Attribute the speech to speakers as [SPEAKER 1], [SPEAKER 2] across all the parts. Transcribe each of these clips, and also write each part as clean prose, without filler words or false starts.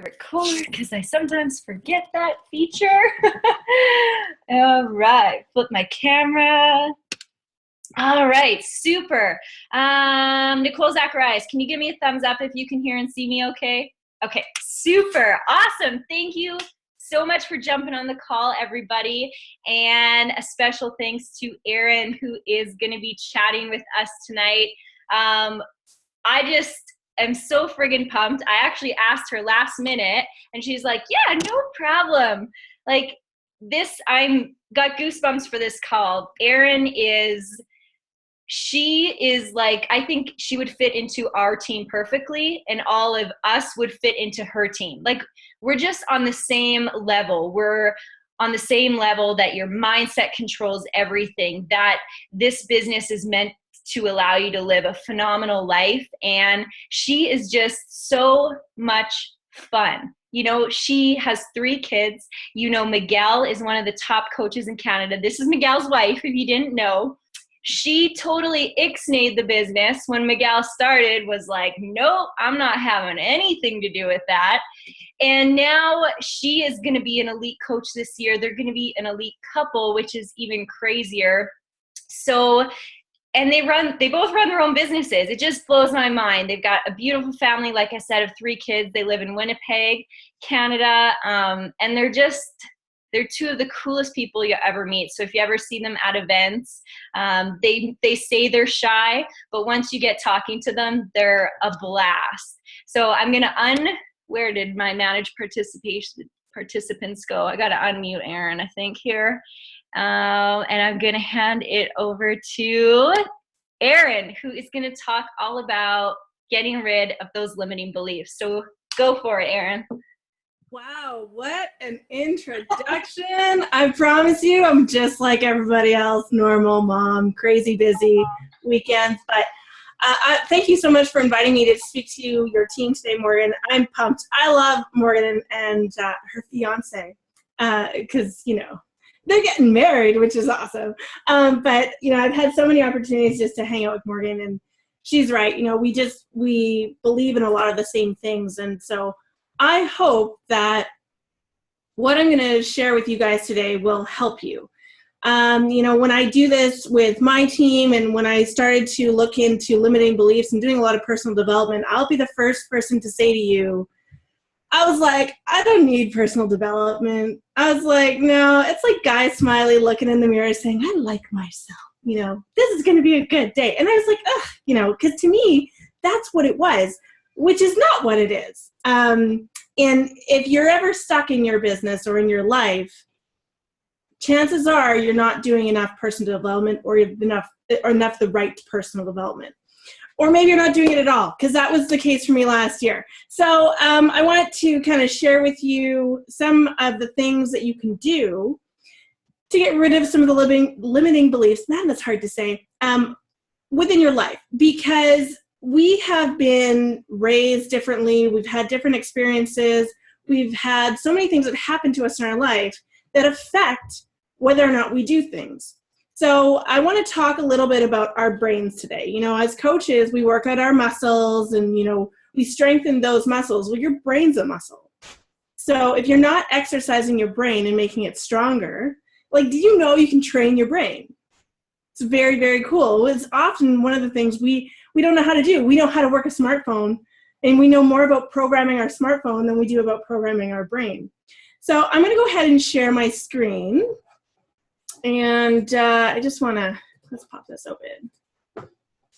[SPEAKER 1] Record because I sometimes forget that feature. All right, flip my camera. All right, super. Nicole Zacharias, can you give me a thumbs up if you can hear and see me okay? Okay, super, awesome. Thank you so much for jumping on the call, everybody. And a special thanks to Erin, who is gonna be chatting with us tonight. I just am so friggin' pumped. I actually asked her last minute and she's like, yeah, no problem. Like this, I'm got goosebumps for this call. Erin she is like, I think she would fit into our team perfectly and all of us would fit into her team. Like we're just on the same level. We're on the same level that your mindset controls everything, that this business is meant to allow you to live a phenomenal life. And she is just so much fun. You know, she has 3 kids. You know, Miguel is one of the top coaches in Canada. This is Miguel's wife, if you didn't know. She totally ixnayed the business when Miguel started, was like, nope, I'm not having anything to do with that. And now she is going to be an elite coach this year. They're going to be an elite couple, which is even crazier. So, and they both run their own businesses. It just blows my mind. They've got a beautiful family, like I said, of 3 kids. They live in Winnipeg, Canada. And they're 2 of the coolest people you ever meet. So if you ever see them at events, they say they're shy, but once you get talking to them, they're a blast. So I'm gonna where did my manage participants go? I gotta unmute Erin, I think here. And I'm gonna hand it over to Erin, who is gonna talk all about getting rid of those limiting beliefs. So go for it, Erin.
[SPEAKER 2] Wow, what an introduction. I promise you, I'm just like everybody else, normal mom, crazy busy weekends. But thank you so much for inviting me to speak to your team today, Morgan. I'm pumped. I love Morgan and her fiance because, you know, they're getting married, which is awesome. But, you know, I've had so many opportunities just to hang out with Morgan, and she's right. You know, we believe in a lot of the same things. And so I hope that what I'm going to share with you guys today will help you. You know, when I do this with my team and when I started to look into limiting beliefs and doing a lot of personal development, I'll be the first person to say to you, I was like, I don't need personal development. I was like, no, it's like Guy Smiley looking in the mirror saying, I like myself. You know, this is going to be a good day. And I was like, ugh, you know, because to me, that's what it was, which is not what it is. And if you're ever stuck in your business or in your life, chances are you're not doing enough personal development or enough the right personal development. Or maybe you're not doing it at all, because that was the case for me last year. So I want to kind of share with you some of the things that you can do to get rid of some of the limiting beliefs, man, that's hard to say, within your life. Because we have been raised differently. We've had different experiences. We've had so many things that happen to us in our life that affect whether or not we do things. So I want to talk a little bit about our brains today. You know, as coaches, we work out our muscles and, you know, we strengthen those muscles. Well, your brain's a muscle. So if you're not exercising your brain and making it stronger, like, do you know you can train your brain? It's very, very cool. It's often one of the things we don't know how to do. We know how to work a smartphone, and we know more about programming our smartphone than we do about programming our brain. So I'm going to go ahead and share my screen. And I just want to, let's pop this open.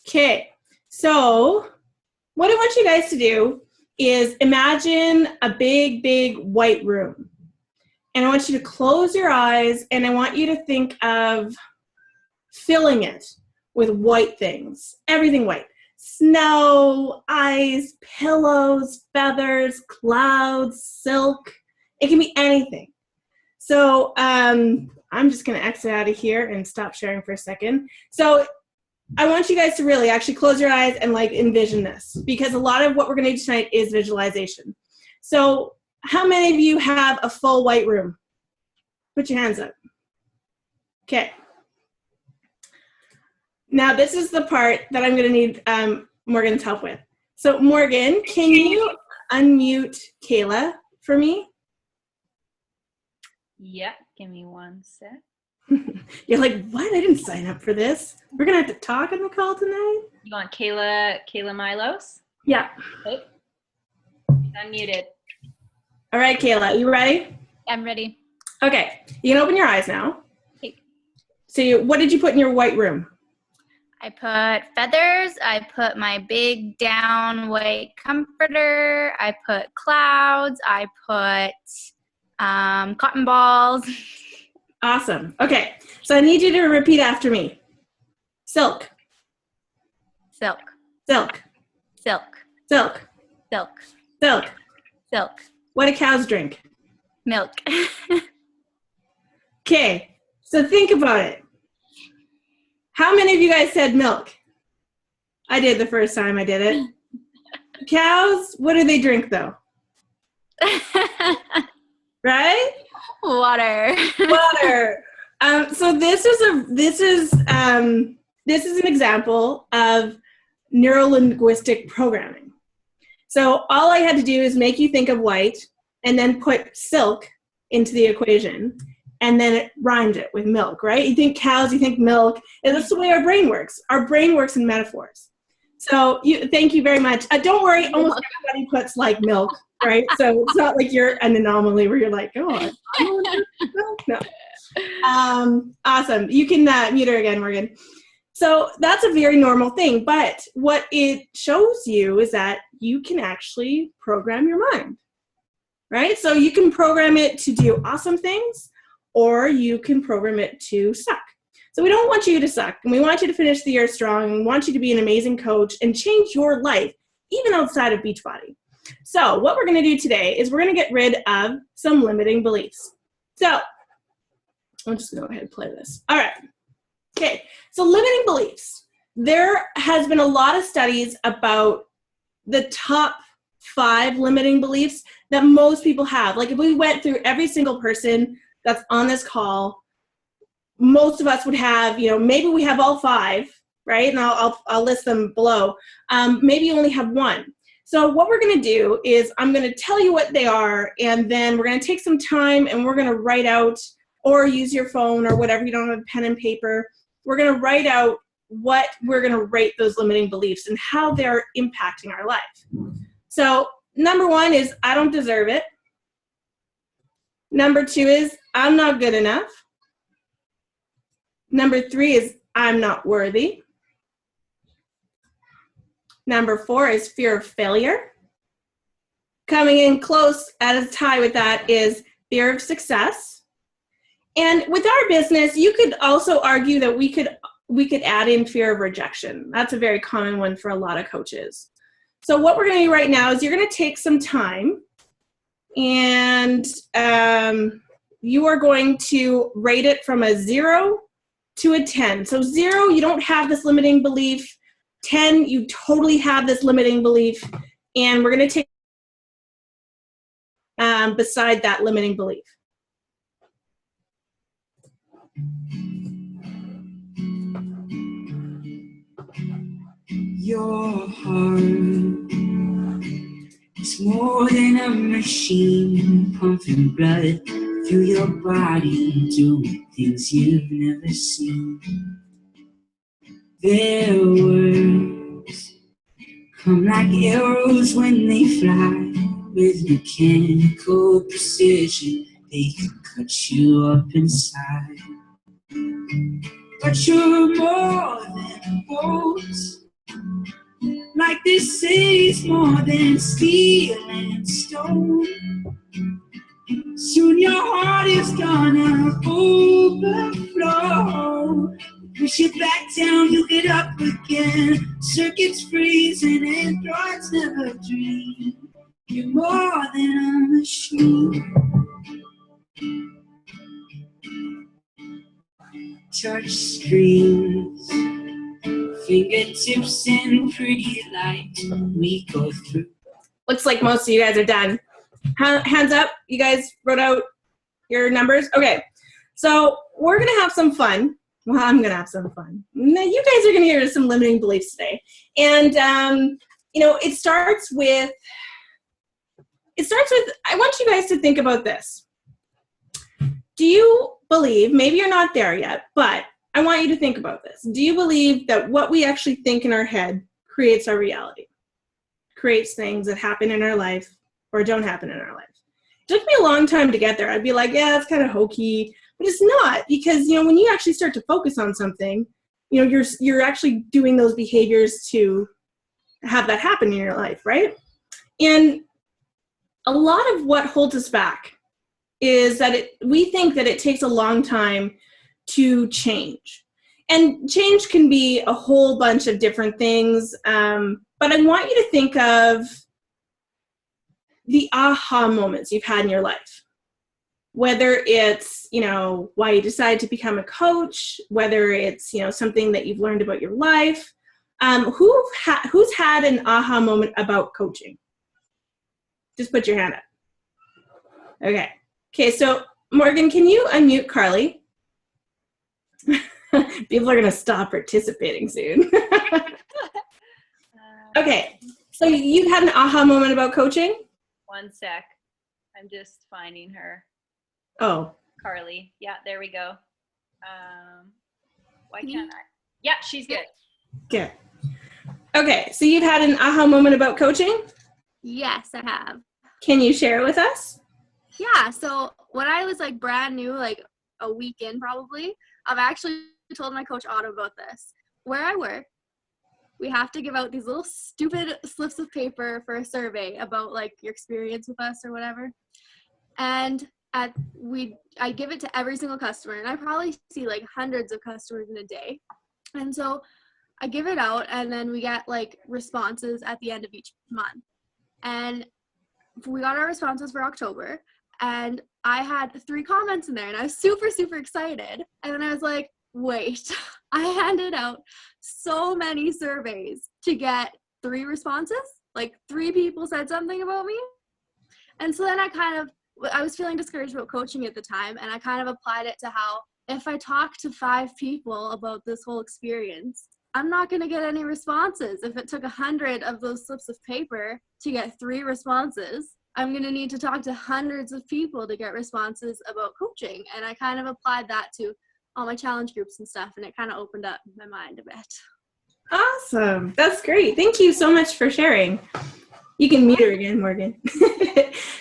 [SPEAKER 2] Okay, so what I want you guys to do is imagine a big, big white room. And I want you to close your eyes, and I want you to think of filling it with white things, everything white. Snow, ice, pillows, feathers, clouds, silk. It can be anything. So I'm just going to exit out of here and stop sharing for a second. So I want you guys to really actually close your eyes and like envision this, because a lot of what we're going to do tonight is visualization. So how many of you have a full white room? Put your hands up. Okay. Now this is the part that I'm going to need Morgan's help with. So Morgan, can you unmute Kayla for me?
[SPEAKER 1] Yeah, give me one sec.
[SPEAKER 2] You're like, what? I didn't sign up for this. We're going to have to talk on the call tonight?
[SPEAKER 1] You want Kayla Milos?
[SPEAKER 2] Yeah.
[SPEAKER 1] Oh, she's unmuted.
[SPEAKER 2] All right, Kayla, you ready?
[SPEAKER 3] I'm ready.
[SPEAKER 2] Okay, you can open your eyes now.
[SPEAKER 3] Okay.
[SPEAKER 2] So what did you put in your white room?
[SPEAKER 3] I put feathers. I put my big down white comforter. I put clouds. I put cotton balls.
[SPEAKER 2] Awesome. Okay, so I need you to repeat after me. Silk,
[SPEAKER 3] Silk,
[SPEAKER 2] silk,
[SPEAKER 3] silk,
[SPEAKER 2] silk,
[SPEAKER 3] silk,
[SPEAKER 2] silk.
[SPEAKER 3] silk,
[SPEAKER 2] What do cows drink?
[SPEAKER 3] milk.
[SPEAKER 2] Okay, so think about it. How many of you guys said milk? I did the first time I did it. Cows, what do they drink though? Right?
[SPEAKER 3] Water.
[SPEAKER 2] Water. So this is an example of neuro-linguistic programming. So all I had to do is make you think of white and then put silk into the equation, and then it rhymed it with milk, right? You think cows, you think milk, and that's the way our brain works. Our brain works in metaphors. So thank you very much. Don't worry, almost everybody puts like milk, right? So it's not like you're an anomaly where you're like, oh, no. Awesome. You can mute her again, Morgan. So that's a very normal thing, but what it shows you is that you can actually program your mind, right? So you can program it to do awesome things, or you can program it to suck. So we don't want you to suck, and we want you to finish the year strong, and we want you to be an amazing coach and change your life, even outside of Beachbody. So what we're going to do today is we're going to get rid of some limiting beliefs. So I'm just going to go ahead and play this. All right. Okay, so limiting beliefs. There has been a lot of studies about the top 5 limiting beliefs that most people have. Like if we went through every single person that's on this call, most of us would have, maybe we have all 5, right? And I'll list them below. Maybe you only have 1. So what we're going to do is I'm going to tell you what they are, and then we're going to take some time and we're going to write out, or use your phone or whatever, you don't have pen and paper. We're going to write out what we're going to rate those limiting beliefs and how they're impacting our life. So number 1 is I don't deserve it. Number 2 is I'm not good enough. Number 3 is I'm not worthy. Number 4 is fear of failure. Coming in close at a tie with that is fear of success. And with our business, you could also argue that we could add in fear of rejection. That's a very common one for a lot of coaches. So what we're going to do right now is you're going to take some time, and you are going to rate it from a 0 to a 10. So 0, you don't have this limiting belief. 10, you totally have this limiting belief. And we're going to take beside that limiting belief.
[SPEAKER 4] Your heart is more than a machine, pumping blood through your body, doing things you've never seen. Their words come like arrows when they fly, with mechanical precision. They can cut you up inside. But you're more than words. Like they say, it's more than steel and stone. Soon your heart is gonna overflow. Push it back down, you get up again. Circuits freezing and thoughts never dream. You're more than a machine. Touch screens, fingertips and pretty light. We go through.
[SPEAKER 2] Looks like most of you guys are done. Hands up. You guys wrote out your numbers? Okay. So we're going to have some fun. Well, I'm going to have some fun. Now, you guys are going to hear some limiting beliefs today. And, it starts with it starts with, I want you guys to think about this. Do you believe, maybe you're not there yet, but I want you to think about this. Do you believe that what we actually think in our head creates our reality? Creates things that happen in our life or don't happen in our life? It took me a long time to get there. I'd be like, yeah, it's kind of hokey, but it's not, because, you know, when you actually start to focus on something, you know, you're actually doing those behaviors to have that happen in your life, right? And a lot of what holds us back is that we think that it takes a long time to change. And change can be a whole bunch of different things, but I want you to think of the aha moments you've had in your life. Whether it's, you know, why you decided to become a coach, whether it's, you know, something that you've learned about your life. Who's had an aha moment about coaching? Just put your hand up. Okay. Okay, so Morgan, can you unmute Carly? People are going to stop participating soon. Okay, so you've had an aha moment about coaching?
[SPEAKER 1] One sec. I'm just finding her.
[SPEAKER 2] Oh.
[SPEAKER 1] Carly. Yeah, there we go. Why can't I? Yeah, she's good.
[SPEAKER 2] Good. Okay, so you've had an aha moment about coaching?
[SPEAKER 3] Yes, I have.
[SPEAKER 2] Can you share it with us?
[SPEAKER 3] Yeah, so when I was like brand new, like a week in probably, I've actually told my coach Otto about this. Where I work, we have to give out these little stupid slips of paper for a survey about like your experience with us or whatever. And I give it to every single customer, and I probably see like hundreds of customers in a day. And so I give it out, and then we get like responses at the end of each month. And we got our responses for October, and I had 3 comments in there, and I was super, super excited. And then I was like, wait, I handed out so many surveys to get 3 responses? Like 3 people said something about me? And so then I was feeling discouraged about coaching at the time, and I kind of applied it to how if I talk to 5 people about this whole experience, I'm not going to get any responses. If it took 100 of those slips of paper to get 3 responses, I'm going to need to talk to hundreds of people to get responses about coaching. And I kind of applied that to all my challenge groups and stuff, and it kind of opened up my mind a bit.
[SPEAKER 2] Awesome. That's great. Thank you so much for sharing. You can mute her again, Morgan.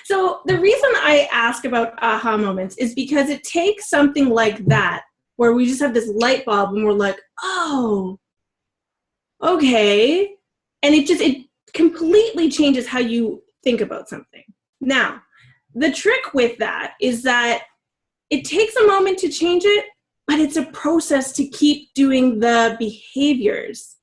[SPEAKER 2] So the reason I ask about aha moments is because it takes something like that, where we just have this light bulb and we're like, oh, okay. And it completely changes how you think about something. Now, the trick with that is that it takes a moment to change it, but it's a process to keep doing the behaviors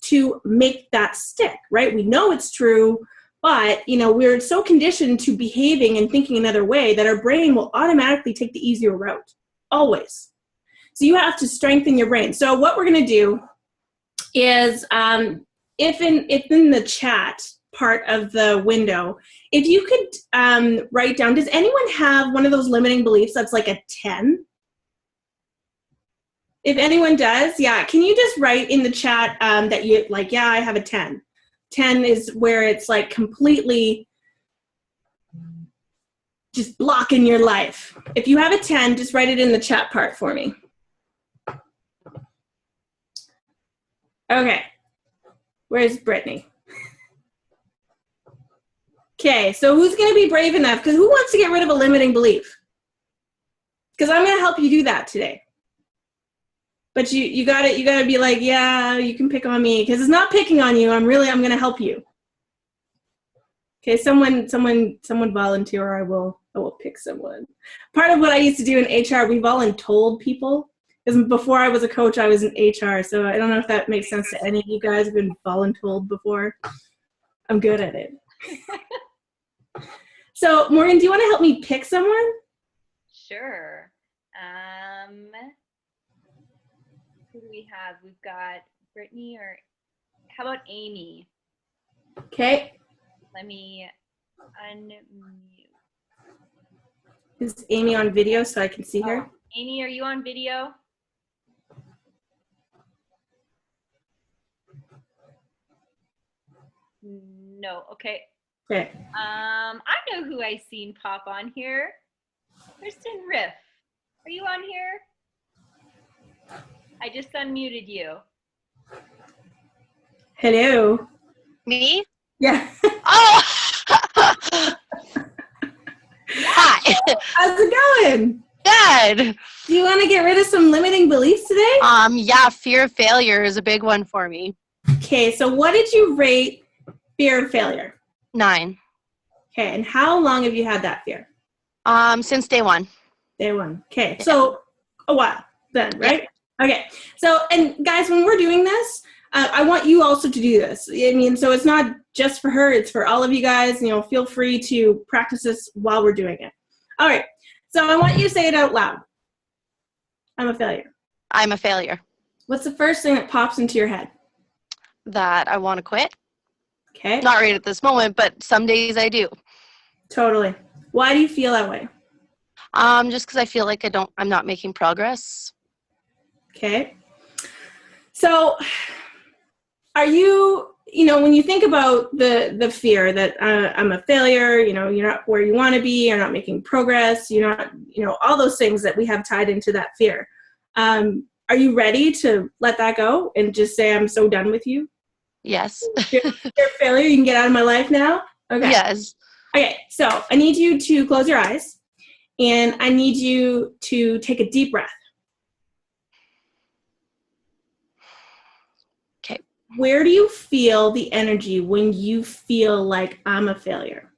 [SPEAKER 2] to make that stick, right? We know it's true, but, you know, we're so conditioned to behaving and thinking another way that our brain will automatically take the easier route, always. So you have to strengthen your brain. So what we're going to do is, if in the chat part of the window, if you could write down, does anyone have one of those limiting beliefs that's like a 10? If anyone does, yeah, can you just write in the chat that you like, yeah, I have a 10. 10 is where it's like completely just blocking your life. If you have a 10, just write it in the chat part for me. Okay, where's Brittany? Okay, so who's gonna be brave enough? Because who wants to get rid of a limiting belief? Because I'm gonna help you do that today. But you gotta be like, yeah, you can pick on me, because it's not picking on you. I'm gonna help you. Okay, someone volunteer, or I will pick someone. Part of what I used to do in HR, we voluntold people. Because before I was a coach, I was in HR, so I don't know if that makes sense to any of you guys who've been voluntold before. I'm good at it. So Morgan, do you want to help me pick someone?
[SPEAKER 1] Sure. Who do we have? We've got Brittany, or how about Amy?
[SPEAKER 2] Okay.
[SPEAKER 1] Let me unmute.
[SPEAKER 2] Is Amy on video so I can see her?
[SPEAKER 1] Amy, are you on video? No. Okay.
[SPEAKER 2] Okay.
[SPEAKER 1] I know who I seen pop on here. Kristen Riff. Are you on here? I just unmuted you.
[SPEAKER 2] Hello.
[SPEAKER 5] Me?
[SPEAKER 2] Yeah.
[SPEAKER 5] Oh! Hi.
[SPEAKER 2] How's it going?
[SPEAKER 5] Good.
[SPEAKER 2] Do you want to get rid of some limiting beliefs today?
[SPEAKER 5] Yeah, fear of failure is a big one for me.
[SPEAKER 2] Okay, so what did you rate fear of failure?
[SPEAKER 5] 9.
[SPEAKER 2] Okay, and how long have you had that fear?
[SPEAKER 5] Since day one.
[SPEAKER 2] Day one. Okay,
[SPEAKER 5] Yeah.
[SPEAKER 2] so a while then, right? Yeah. Okay, so, and guys, when we're doing this, I want you also to do this. I mean, so it's not just for her, it's for all of you guys. You know, feel free to practice this while we're doing it. All right, so I want you to say it out loud. I'm a failure.
[SPEAKER 5] I'm a failure.
[SPEAKER 2] What's the first thing that pops into your head?
[SPEAKER 5] That I want to quit.
[SPEAKER 2] Okay.
[SPEAKER 5] Not right at this moment, but some days I do.
[SPEAKER 2] Totally. Why do you feel that way?
[SPEAKER 5] Just because I feel like I'm not making progress.
[SPEAKER 2] Okay. So are you, when you think about the fear that I'm a failure, you're not where you want to be, you're not making progress, you're not, all those things that we have tied into that fear. Are you ready to let that go and just say, I'm so done with you?
[SPEAKER 5] Yes.
[SPEAKER 2] You're a failure. You can get out of my life now. Okay.
[SPEAKER 5] Yes.
[SPEAKER 2] Okay. So I need you to close your eyes and I need you to take a deep breath.
[SPEAKER 5] Okay.
[SPEAKER 2] Where do you feel the energy when you feel like I'm a failure?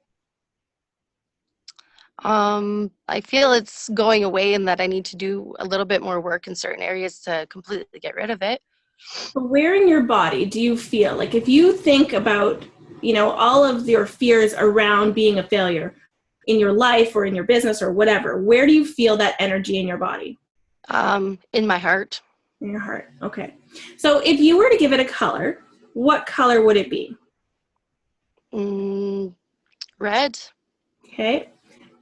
[SPEAKER 5] I feel it's going away and that I need to do a little bit more work in certain areas to completely get rid of it.
[SPEAKER 2] But where in your body do you feel like, if you think about, all of your fears around being a failure in your life or in your business or whatever, where do you feel that energy in your body?
[SPEAKER 5] In my heart.
[SPEAKER 2] In your heart. Okay. So if you were to give it a color, what color would it be?
[SPEAKER 5] Red.
[SPEAKER 2] Okay.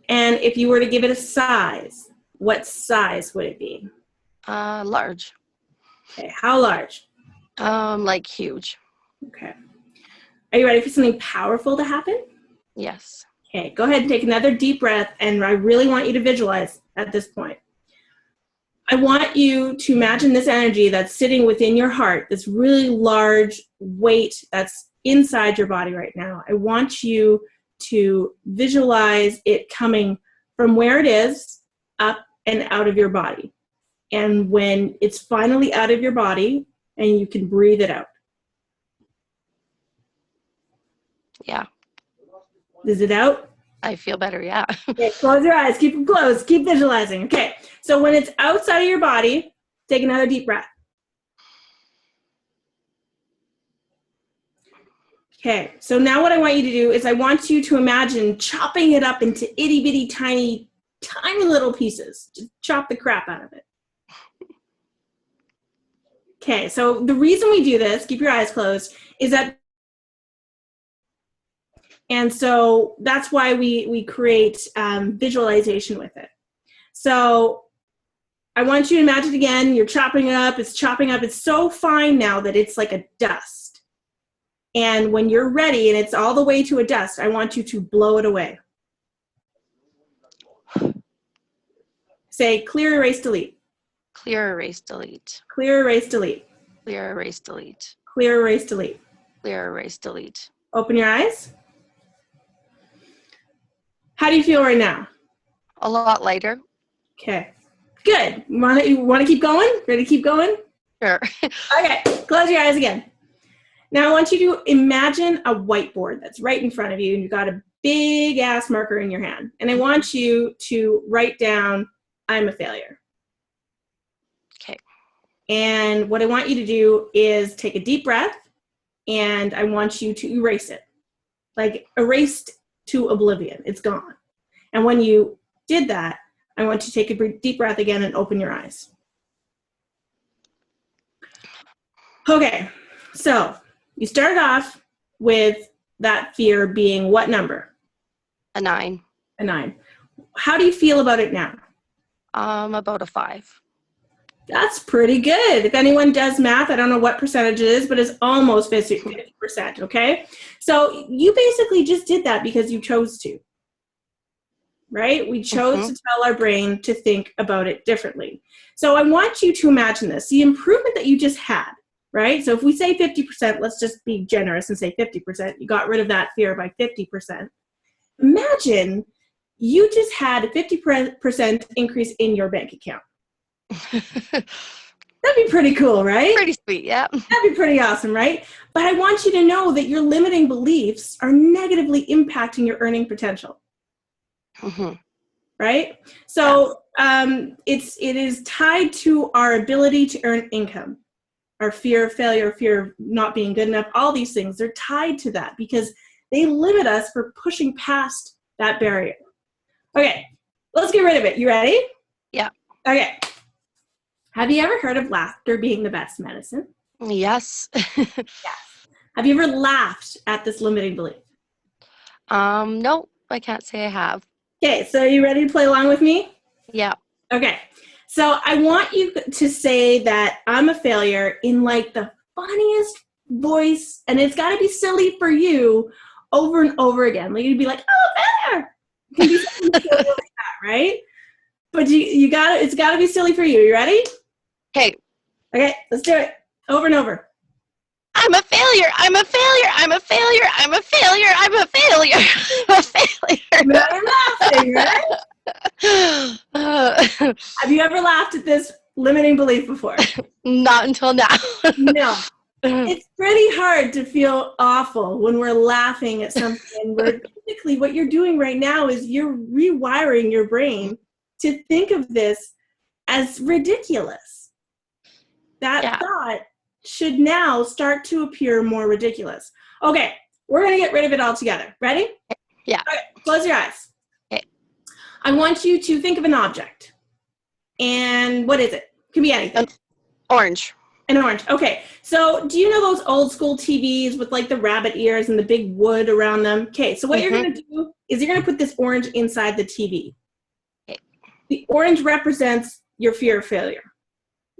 [SPEAKER 2] And if you were to give it a size, what size would it be?
[SPEAKER 5] Large.
[SPEAKER 2] Okay. How large?
[SPEAKER 5] Like huge.
[SPEAKER 2] Okay. Are you ready for something powerful to happen?
[SPEAKER 5] Yes.
[SPEAKER 2] Okay. Go ahead and take another deep breath. And I really want you to visualize at this point. I want you to imagine this energy that's sitting within your heart, this really large weight that's inside your body right now. I want you to visualize it coming from where it is up and out of your body. And when it's finally out of your body and you can breathe it out.
[SPEAKER 5] Yeah.
[SPEAKER 2] Is it out?
[SPEAKER 5] I feel better, yeah.
[SPEAKER 2] Okay, close your eyes. Keep them closed. Keep visualizing. Okay, so when it's outside of your body, take another deep breath. Okay, so now what I want you to do is I want you to imagine chopping it up into itty-bitty, tiny, tiny little pieces. Just chop the crap out of it. Okay, so the reason we do this, keep your eyes closed, is that, and so that's why we create visualization with it. So I want you to imagine again, you're chopping it up, it's chopping up, it's so fine now that it's like a dust. And when you're ready and it's all the way to a dust, I want you to blow it away. Say clear, erase, delete.
[SPEAKER 5] Clear, erase, delete.
[SPEAKER 2] Clear, erase, delete.
[SPEAKER 5] Clear, erase, delete.
[SPEAKER 2] Clear, erase, delete.
[SPEAKER 5] Clear, erase, delete.
[SPEAKER 2] Open your eyes. How do you feel right now?
[SPEAKER 5] A lot lighter.
[SPEAKER 2] Okay, good. You want to keep going? Ready to keep going?
[SPEAKER 5] Sure.
[SPEAKER 2] Okay, close your eyes again. Now I want you to imagine a whiteboard that's right in front of you and you've got a big ass marker in your hand. And I want you to write down, I'm a failure.
[SPEAKER 5] Okay.
[SPEAKER 2] And what I want you to do is take a deep breath and I want you to erase it. Like erased to oblivion. It's gone. And when you did that, I want you to take a deep breath again and open your eyes. Okay, so you started off with that fear being what number?
[SPEAKER 5] A 9.
[SPEAKER 2] A 9. How do you feel about it now?
[SPEAKER 5] About a 5.
[SPEAKER 2] That's pretty good. If anyone does math, I don't know what percentage it is, but it's almost 50%, okay? So you basically just did that because you chose to, right? We chose to tell our brain to think about it differently. So I want you to imagine this, the improvement that you just had, right? So if we say 50%, let's just be generous and say 50%. You got rid of that fear by 50%. Imagine you just had a 50% increase in your bank account. That'd be pretty cool, right?
[SPEAKER 5] Pretty sweet, yeah.
[SPEAKER 2] That'd be pretty awesome, right? But I want you to know that your limiting beliefs are negatively impacting your earning potential. Right? So it is tied to our ability to earn income. Our fear of failure, fear of not being good enough, all these things, they're tied to that because they limit us for pushing past that barrier. Okay, let's get rid of it. You ready?
[SPEAKER 5] Yeah.
[SPEAKER 2] Okay. Have you ever heard of laughter being the best medicine?
[SPEAKER 5] Yes.
[SPEAKER 2] Yes. Have you ever laughed at this limiting belief?
[SPEAKER 5] No, I can't say I have.
[SPEAKER 2] Okay, so are you ready to play along with me?
[SPEAKER 5] Yeah.
[SPEAKER 2] Okay, so I want you to say that I'm a failure in like the funniest voice, and it's got to be silly for you over and over again. Like you'd be like, "Oh, failure!" It can be something silly like that, right? But it's got to be silly for you. You ready?
[SPEAKER 5] Okay.
[SPEAKER 2] Okay, let's do it over and over.
[SPEAKER 5] I'm a failure. I'm a failure. I'm a failure. I'm a failure. I'm a failure. I'm a failure.
[SPEAKER 2] Now you're laughing, right? Have you ever laughed at this limiting belief before?
[SPEAKER 5] Not until now.
[SPEAKER 2] No. It's pretty hard to feel awful when we're laughing at something where basically what you're doing right now is you're rewiring your brain to think of this as ridiculous. That thought should now start to appear more ridiculous. Okay, we're going to get rid of it altogether. Ready?
[SPEAKER 5] Yeah.
[SPEAKER 2] Okay, close your eyes.
[SPEAKER 5] Okay.
[SPEAKER 2] I want you to think of an object. And what is it? It can be anything.
[SPEAKER 5] Orange.
[SPEAKER 2] An orange. Okay, so do you know those old school TVs with like the rabbit ears and the big wood around them? Okay, so what you're going to do is you're going to put this orange inside the TV.
[SPEAKER 5] Okay.
[SPEAKER 2] The orange represents your fear of failure.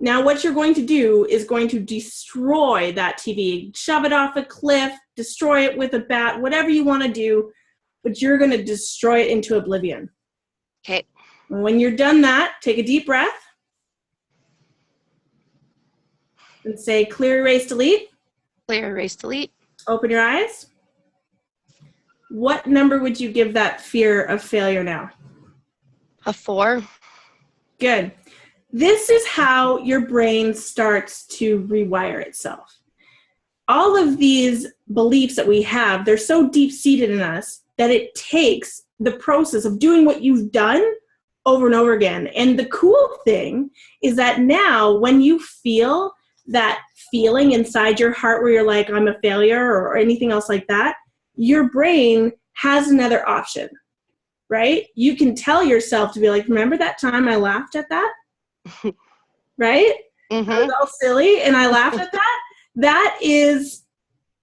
[SPEAKER 2] Now what you're going to do is going to destroy that TV, shove it off a cliff, destroy it with a bat, whatever you want to do, but you're going to destroy it into oblivion.
[SPEAKER 5] Okay.
[SPEAKER 2] And when you're done that, take a deep breath and say clear, erase, delete.
[SPEAKER 5] Clear, erase, delete.
[SPEAKER 2] Open your eyes. What number would you give that fear of failure now?
[SPEAKER 5] A 4.
[SPEAKER 2] Good. This is how your brain starts to rewire itself. All of these beliefs that we have, they're so deep-seated in us that it takes the process of doing what you've done over and over again. And the cool thing is that now when you feel that feeling inside your heart where you're like, I'm a failure or anything else like that, your brain has another option, right? You can tell yourself to be like, remember that time I laughed at that? Right? I was all silly and I laughed at that. That is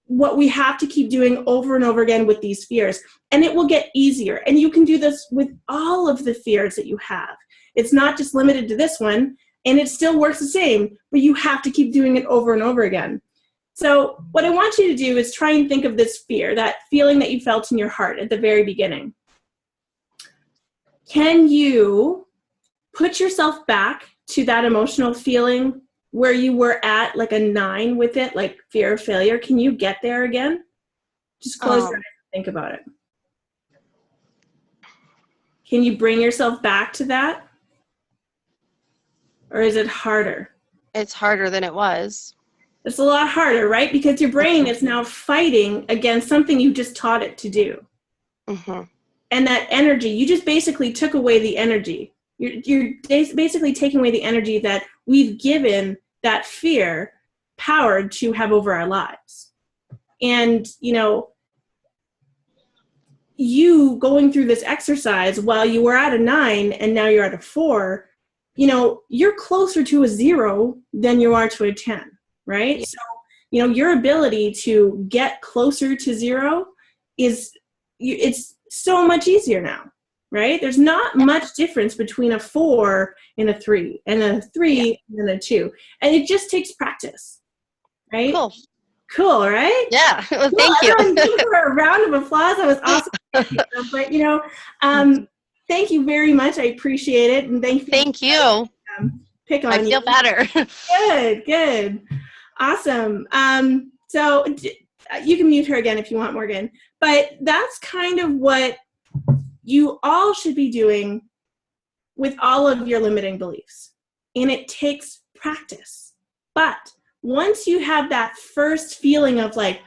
[SPEAKER 2] what we have to keep doing over and over again with these fears. And it will get easier. And you can do this with all of the fears that you have. It's not just limited to this one, and it still works the same, but you have to keep doing it over and over again. So what I want you to do is try and think of this fear, that feeling that you felt in your heart at the very beginning. Can you put yourself back to that emotional feeling where you were at like a 9 with it, like fear of failure? Can you get there again? Just close your eyes and think about it. Can you bring yourself back to that? Or is it harder?
[SPEAKER 5] It's harder than it was.
[SPEAKER 2] It's a lot harder, right? Because your brain is now fighting against something you just taught it to do. And that energy, you just basically took away the energy. You're basically taking away the energy that we've given that fear power to have over our lives. And, you know, you going through this exercise while you were at a 9 and now you're at a 4, you know, you're closer to a 0 than you are to a 10, right? So, you know, your ability to get closer to 0 it's so much easier now. right? There's not much difference between a 4 and a 3, and a 3 and a 2. And it just takes practice, right? Cool, right?
[SPEAKER 5] Yeah. Well,
[SPEAKER 2] Well,
[SPEAKER 5] thank you.
[SPEAKER 2] everyone give her a round of applause. That was awesome. But, you know, thank you very much. I appreciate it. And
[SPEAKER 5] Thank you.
[SPEAKER 2] Pick on
[SPEAKER 5] I feel better.
[SPEAKER 2] Good. Awesome. So you can mute her again if you want, Morgan. But that's kind of what you all should be doing with all of your limiting beliefs. And it takes practice. But once you have that first feeling of like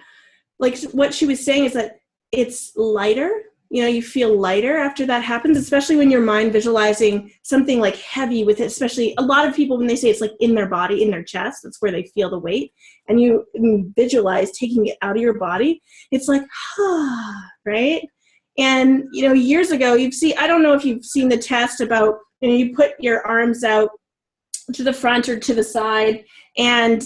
[SPEAKER 2] what she was saying is that it's lighter, you know, you feel lighter after that happens, especially when your mind visualizing something like heavy with it, especially a lot of people, when they say it's like in their body, in their chest, that's where they feel the weight. And you visualize taking it out of your body. It's like, right? And, you know, years ago, I don't know if you've seen the test about, you know, you put your arms out to the front or to the side, and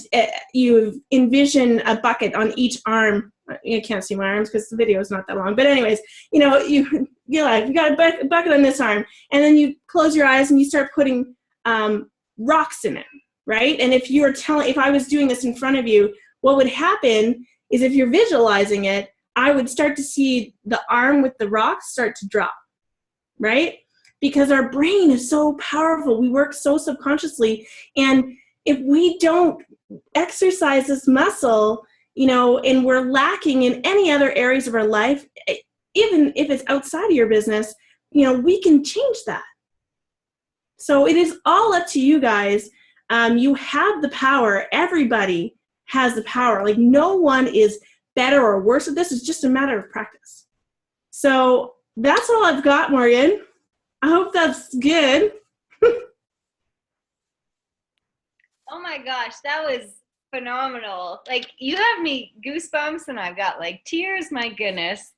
[SPEAKER 2] you envision a bucket on each arm. You can't see my arms because the video is not that long. But anyways, you know, you got a bucket on this arm, and then you close your eyes and you start putting rocks in it, right? And if I was doing this in front of you, what would happen is if you're visualizing it, I would start to see the arm with the rocks start to drop, right? Because our brain is so powerful. We work so subconsciously. And if we don't exercise this muscle, you know, and we're lacking in any other areas of our life, even if it's outside of your business, you know, we can change that. So it is all up to you guys. You have the power. Everybody has the power. Like, no one is better or worse at this. It's just a matter of practice. So that's all I've got, Morgan. I hope that's good.
[SPEAKER 1] Oh my gosh, that was phenomenal. Like, you have me goosebumps and I've got like tears. My goodness.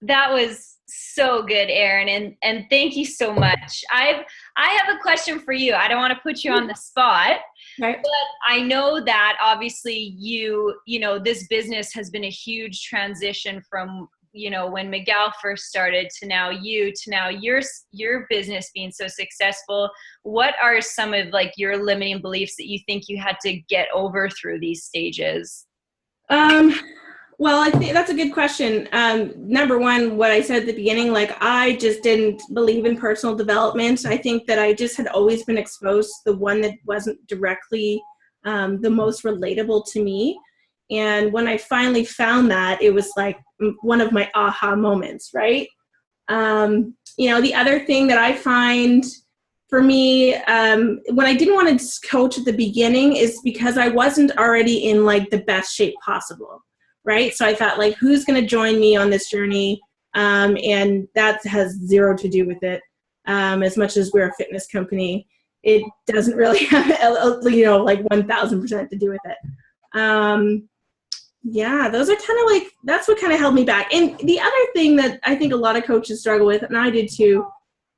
[SPEAKER 1] That was so good, Erin. And thank you so much. I have a question for you. I don't want to put you on the spot,
[SPEAKER 2] right,
[SPEAKER 1] but I know that obviously you know, this business has been a huge transition from, you know, when Miguel first started to now your business being so successful. What are some of like your limiting beliefs that you think you had to get over through these stages?
[SPEAKER 2] Well, I think that's a good question. Number one, what I said at the beginning, like, I just didn't believe in personal development. I think that I just had always been exposed to the one that wasn't directly the most relatable to me. And when I finally found that, it was like one of my aha moments, right? You know, the other thing that I find for me, when I didn't want to coach at the beginning, is because I wasn't already in like the best shape possible, right? So I thought, like, who's going to join me on this journey? And that has zero to do with it. As much as we're a fitness company, it doesn't really have, you know, like 1,000% to do with it. Yeah, those are kind of like, that's what kind of held me back. And the other thing that I think a lot of coaches struggle with, and I did too,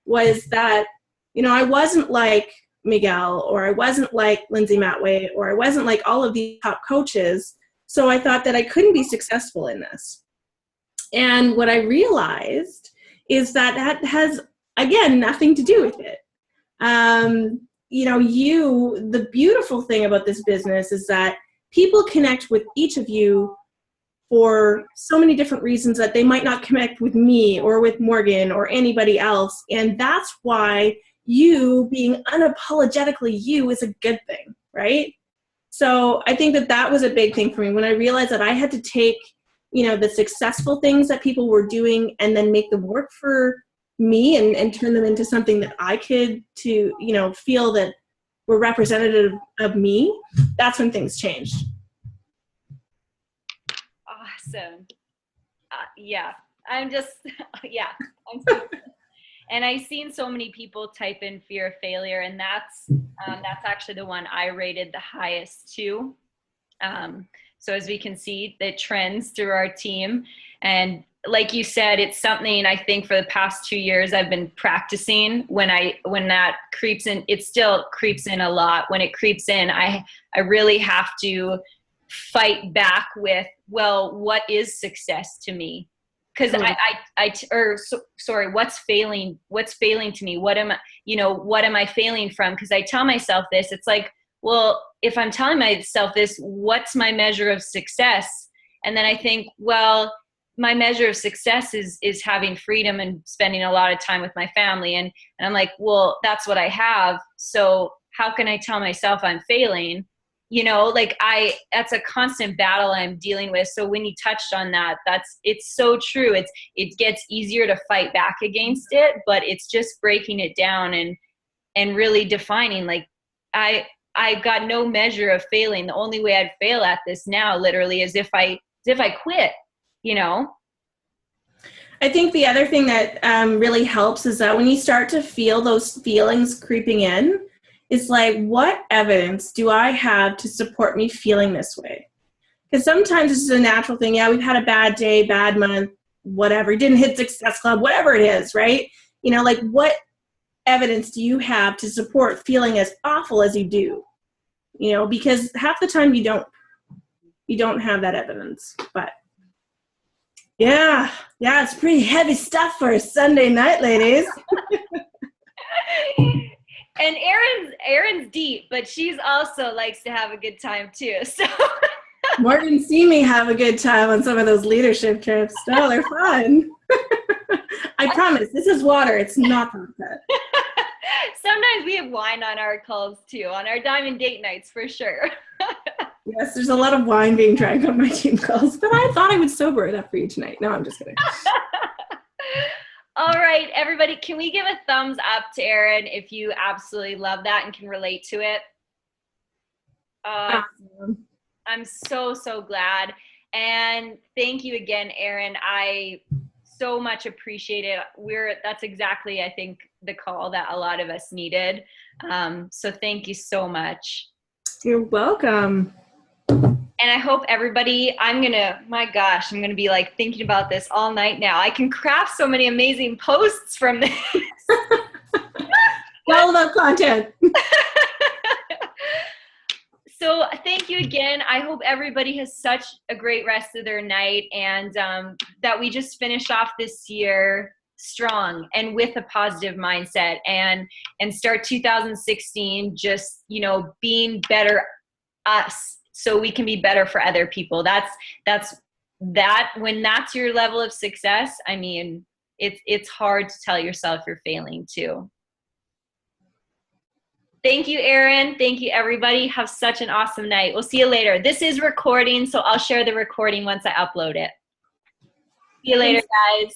[SPEAKER 2] was that, you know, I wasn't like Miguel, or I wasn't like Lindsay Matway, or I wasn't like all of these top coaches. So I thought that I couldn't be successful in this. And what I realized is that that has, again, nothing to do with it. You know, the beautiful thing about this business is that people connect with each of you for so many different reasons that they might not connect with me or with Morgan or anybody else. And that's why you being unapologetically you is a good thing, right? So I think that that was a big thing for me when I realized that I had to take, you know, the successful things that people were doing and then make them work for me and turn them into something that I could, to, you know, feel that were representative of me. That's when things changed.
[SPEAKER 1] Awesome. Yeah, I'm just, yeah. And I've seen so many people type in fear of failure, and that's actually the one I rated the highest too. So as we can see, the trends through our team, and like you said, it's something I think for the past 2 years I've been practicing. When that creeps in, it still creeps in a lot. When it creeps in, I really have to fight back with, well, what is success to me? because sorry, what's failing to me? What am I failing from? Because I tell myself this, it's like, well, if I'm telling myself this, what's my measure of success? And then I think, well, my measure of success is having freedom and spending a lot of time with my family. And I'm like, well, that's what I have. So how can I tell myself I'm failing? That's a constant battle I'm dealing with. So when you touched on that, it's so true. It gets easier to fight back against it, but it's just breaking it down and really defining, like, I've got no measure of failing. The only way I'd fail at this now literally is if I quit,
[SPEAKER 2] I think the other thing that really helps is that when you start to feel those feelings creeping in, it's like, what evidence do I have to support me feeling this way? Because sometimes this is a natural thing. Yeah, we've had a bad day, bad month, whatever. Didn't hit Success Club, whatever it is, right? Like, what evidence do you have to support feeling as awful as you do? Because half the time you don't have that evidence. But yeah, it's pretty heavy stuff for a Sunday night, ladies.
[SPEAKER 1] And Erin's deep, but she's also likes to have a good time too. So
[SPEAKER 2] Morgan see me have a good time on some of those leadership trips. No, they're fun. I promise, this is water. It's not vodka.
[SPEAKER 1] Sometimes we have wine on our calls too, on our diamond date nights for sure.
[SPEAKER 2] Yes, there's a lot of wine being drank on my team calls, but I thought I would sober it up for you tonight. No, I'm just kidding.
[SPEAKER 1] All right, everybody, can we give a thumbs up to Erin if you absolutely love that and can relate to it?
[SPEAKER 2] Awesome.
[SPEAKER 1] I'm so glad. And thank you again, Erin. I so much appreciate it. That's exactly, I think, the call that a lot of us needed. So thank you so much.
[SPEAKER 2] You're welcome.
[SPEAKER 1] And I hope everybody, I'm going to be like thinking about this all night now. I can craft so many amazing posts from this.
[SPEAKER 2] All about content.
[SPEAKER 1] So thank you again. I hope everybody has such a great rest of their night, and that we just finish off this year strong and with a positive mindset, and start 2016 just, being better us, so we can be better for other people. That's when that's your level of success. I mean, it's hard to tell yourself you're failing too. Thank you, Erin. Thank you, everybody. Have such an awesome night. We'll see you later. This is recording, so I'll share the recording once I upload it. See you later, guys.